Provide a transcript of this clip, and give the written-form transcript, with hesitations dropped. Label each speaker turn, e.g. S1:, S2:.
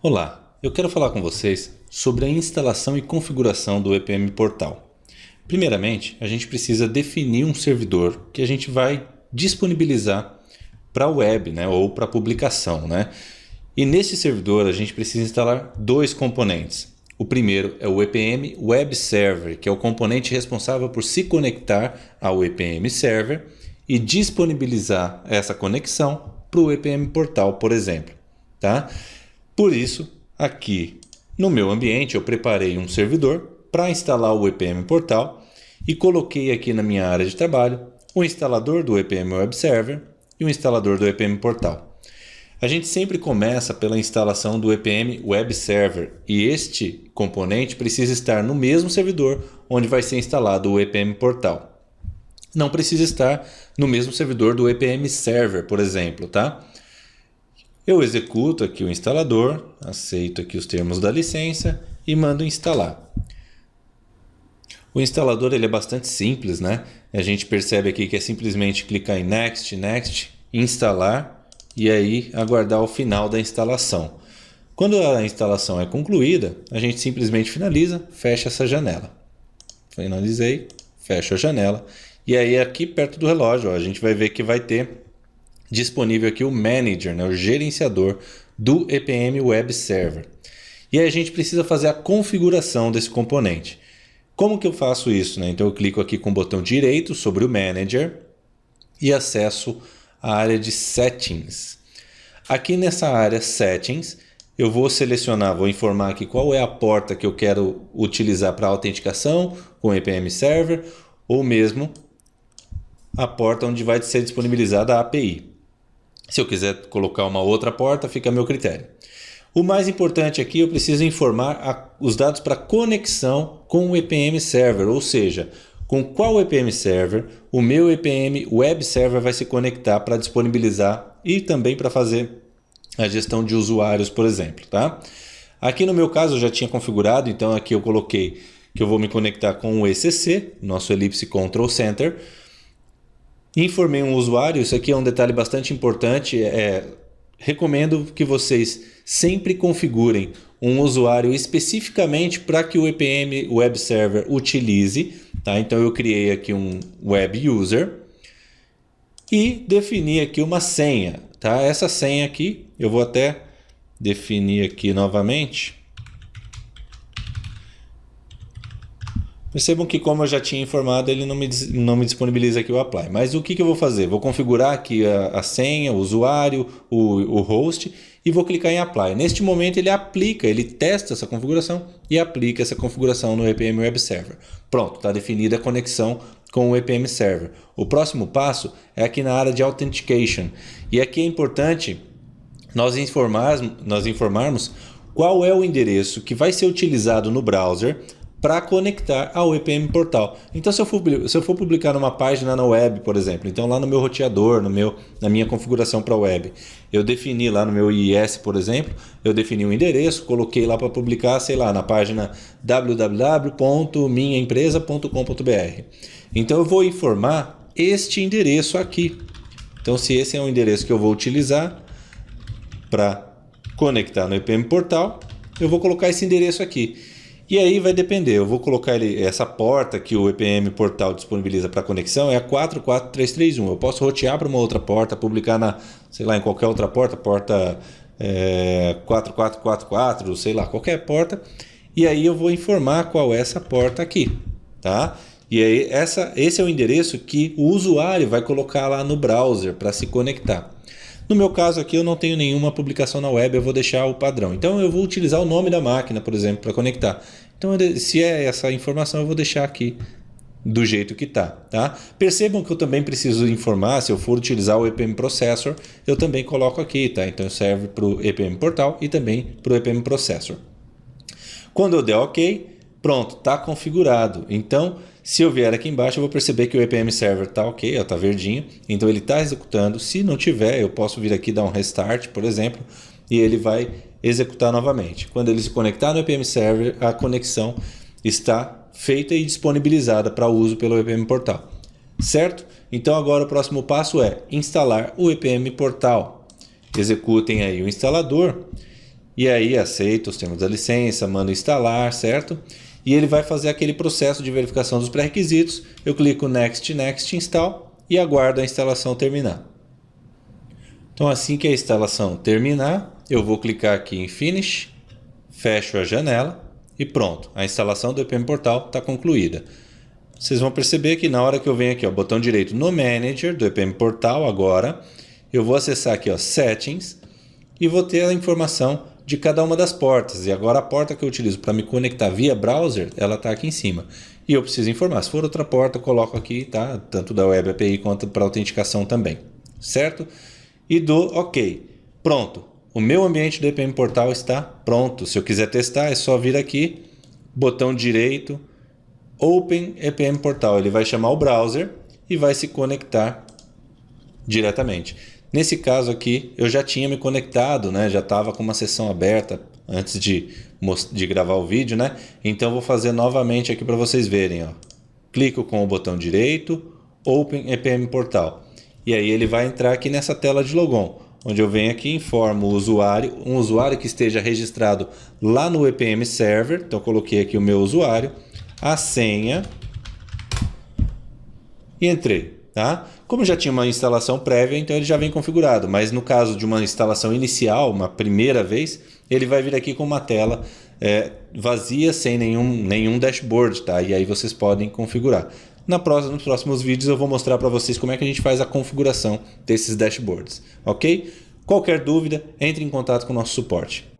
S1: Olá, eu quero falar com vocês sobre a instalação e configuração do EPM Portal. Primeiramente, a gente precisa definir um servidor que a gente vai disponibilizar para a web, ou para publicação. E nesse servidor a gente precisa instalar dois componentes. O primeiro é o EPM Web Server, que é o componente responsável por se conectar ao EPM Server e disponibilizar essa conexão para o EPM Portal, por exemplo. Por isso, aqui no meu ambiente eu preparei um servidor para instalar o EPM Portal e coloquei aqui na minha área de trabalho o instalador do EPM Web Server e o instalador do EPM Portal. A gente sempre começa pela instalação do EPM Web Server e este componente precisa estar no mesmo servidor onde vai ser instalado o EPM Portal. Não precisa estar no mesmo servidor do EPM Server, por exemplo, Eu executo aqui o instalador, aceito aqui os termos da licença e mando instalar. O instalador ele é bastante simples, A gente percebe aqui que é simplesmente clicar em Next, Next, instalar e aí aguardar o final da instalação. Quando a instalação é concluída, a gente simplesmente finaliza, fecha essa janela. Finalizei, fecho a janela e aí aqui perto do relógio, a gente vai ver que vai ter disponível aqui o Manager, o gerenciador do EPM Web Server. E aí a gente precisa fazer a configuração desse componente. Como que eu faço isso? Então eu clico aqui com o botão direito sobre o Manager e acesso a área de Settings. Aqui nessa área Settings, eu vou selecionar, vou informar aqui qual é a porta que eu quero utilizar para autenticação com o EPM Server ou mesmo a porta onde vai ser disponibilizada a API. Se eu quiser colocar uma outra porta, fica a meu critério. O mais importante aqui, eu preciso informar os dados para conexão com o EPM Server, ou seja, com qual EPM Server o meu EPM Web Server vai se conectar para disponibilizar e também para fazer a gestão de usuários, por exemplo. Aqui no meu caso eu já tinha configurado, então aqui eu coloquei que eu vou me conectar com o ECC, nosso Ellipse Control Center. Informei um usuário, isso aqui é um detalhe bastante importante, recomendo que vocês sempre configurem um usuário especificamente para que o EPM Web Server utilize. Então eu criei aqui um Web User e defini aqui uma senha. Essa senha aqui, eu vou até definir aqui novamente. Percebam que como eu já tinha informado, ele não me disponibiliza aqui o apply. Mas o que eu vou fazer? Vou configurar aqui a senha, o usuário, o host e vou clicar em apply. Neste momento ele testa essa configuração e aplica essa configuração no EPM Web Server. Pronto, está definida a conexão com o EPM Server. O próximo passo é aqui na área de Authentication. E aqui é importante nós informarmos qual é o endereço que vai ser utilizado no browser para conectar ao EPM Portal. Então, se eu for publicar numa página na web, por exemplo, então lá no meu roteador, na minha configuração para web, eu defini lá no meu IIS, por exemplo, eu defini um endereço, coloquei lá para publicar, na página www.minhaempresa.com.br. Então, eu vou informar este endereço aqui. Então, se esse é um endereço que eu vou utilizar para conectar no EPM Portal, eu vou colocar esse endereço aqui. E aí vai depender, eu vou colocar essa porta que o EPM Portal disponibiliza para conexão é a 44331. Eu posso rotear para uma outra porta, publicar em qualquer outra porta, 4444, qualquer porta. E aí eu vou informar qual é essa porta aqui, E aí esse é o endereço que o usuário vai colocar lá no browser para se conectar. No meu caso aqui eu não tenho nenhuma publicação na web, eu vou deixar o padrão. Então eu vou utilizar o nome da máquina, por exemplo, para conectar. Então se é essa informação eu vou deixar aqui do jeito que está. Percebam que eu também preciso informar, se eu for utilizar o EPM Processor, eu também coloco aqui. Então serve para o EPM Portal e também para o EPM Processor. Quando eu der OK, pronto, está configurado. Então, se eu vier aqui embaixo, eu vou perceber que o EPM Server está ok, está verdinho. Então, ele está executando. Se não tiver, eu posso vir aqui dar um restart, por exemplo, e ele vai executar novamente. Quando ele se conectar no EPM Server, a conexão está feita e disponibilizada para uso pelo EPM Portal. Certo? Então, agora o próximo passo é instalar o EPM Portal. Executem aí o instalador e aí aceito os termos da licença, mando instalar, certo? E ele vai fazer aquele processo de verificação dos pré-requisitos. Eu clico Next, Next, Install e aguardo a instalação terminar. Então assim que a instalação terminar, eu vou clicar aqui em Finish, fecho a janela e pronto. A instalação do EPM Portal está concluída. Vocês vão perceber que na hora que eu venho aqui, ó, botão direito no Manager do EPM Portal, agora eu vou acessar aqui, ó, Settings, e vou ter a informação de cada uma das portas. E agora a porta que eu utilizo para me conectar via browser, ela está aqui em cima. E eu preciso informar. Se for outra porta, eu coloco aqui, tá? Tanto da Web API quanto para autenticação também. Certo? E dou OK. Pronto. O meu ambiente do EPM Portal está pronto. Se eu quiser testar, é só vir aqui, botão direito, Open EPM Portal. Ele vai chamar o browser e vai se conectar diretamente. Nesse caso aqui, eu já tinha me conectado, né? Já estava com uma sessão aberta antes de gravar o vídeo, né? Então, vou fazer novamente aqui para vocês verem, ó. Clico com o botão direito, Open EPM Portal. E aí ele vai entrar aqui nessa tela de logon, onde eu venho aqui e informo o usuário, um usuário que esteja registrado lá no EPM Server. Então, eu coloquei aqui o meu usuário, a senha e entrei. Tá? Como já tinha uma instalação prévia, então ele já vem configurado, mas no caso de uma instalação inicial, uma primeira vez, ele vai vir aqui com uma tela vazia, sem nenhum dashboard, tá? E aí vocês podem configurar. Nos próximos vídeos eu vou mostrar para vocês como é que a gente faz a configuração desses dashboards, ok? Qualquer dúvida, entre em contato com o nosso suporte.